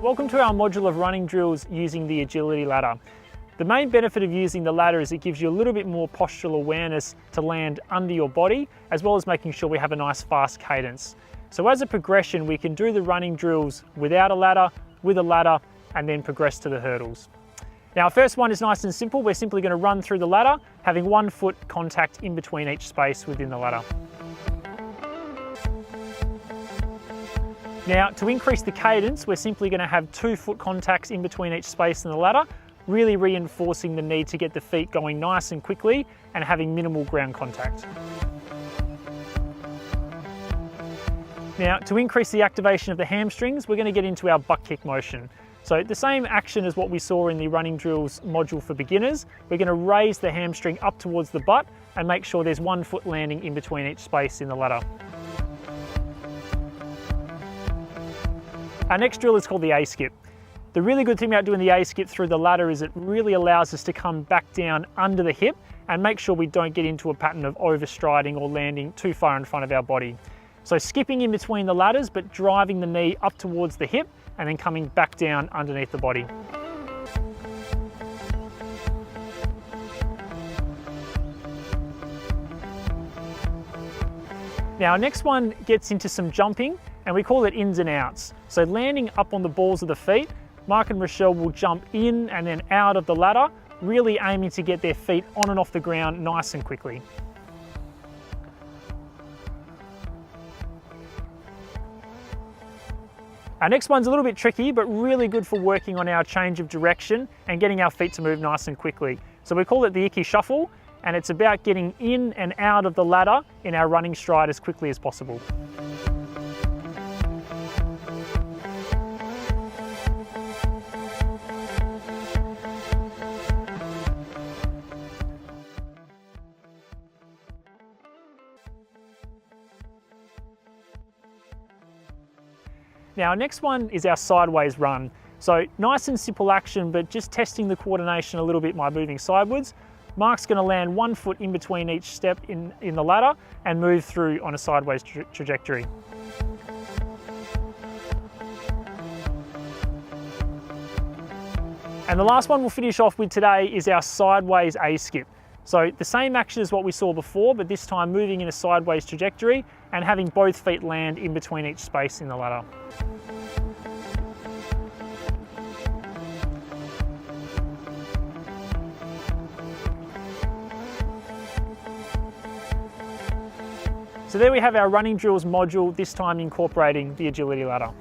Welcome to our module of running drills using the agility ladder. The main benefit of using the ladder is it gives you a little bit more postural awareness to land under your body, as well as making sure we have a nice fast cadence. So as a progression, we can do the running drills without a ladder, with a ladder, and then progress to the hurdles. Now, our first one is nice and simple. We're simply going to run through the ladder, having 1 foot contact in between each space within the ladder. Now, to increase the cadence, we're simply going to have 2 foot contacts in between each space in the ladder, really reinforcing the need to get the feet going nice and quickly and having minimal ground contact. Now, to increase the activation of the hamstrings, we're going to get into our butt kick motion. So the same action as what we saw in the running drills module for beginners, we're going to raise the hamstring up towards the butt and make sure there's 1 foot landing in between each space in the ladder. Our next drill is called the A-skip. The really good thing about doing the A-skip through the ladder is it really allows us to come back down under the hip and make sure we don't get into a pattern of overstriding or landing too far in front of our body. So skipping in between the ladders, but driving the knee up towards the hip and then coming back down underneath the body. Now, our next one gets into some jumping, and we call it ins and outs. So landing up on the balls of the feet, Mark and Rochelle will jump in and then out of the ladder, really aiming to get their feet on and off the ground nice and quickly. Our next one's a little bit tricky, but really good for working on our change of direction and getting our feet to move nice and quickly. So we call it the Icky Shuffle, and it's about getting in and out of the ladder in our running stride as quickly as possible. Now, our next one is our sideways run. So nice and simple action, but just testing the coordination a little bit by moving sidewards. Mark's going to land 1 foot in between each step in the ladder and move through on a sideways trajectory. And the last one we'll finish off with today is our sideways A-skip. So the same action as what we saw before, but this time moving in a sideways trajectory and having both feet land in between each space in the ladder. So there we have our running drills module, this time incorporating the agility ladder.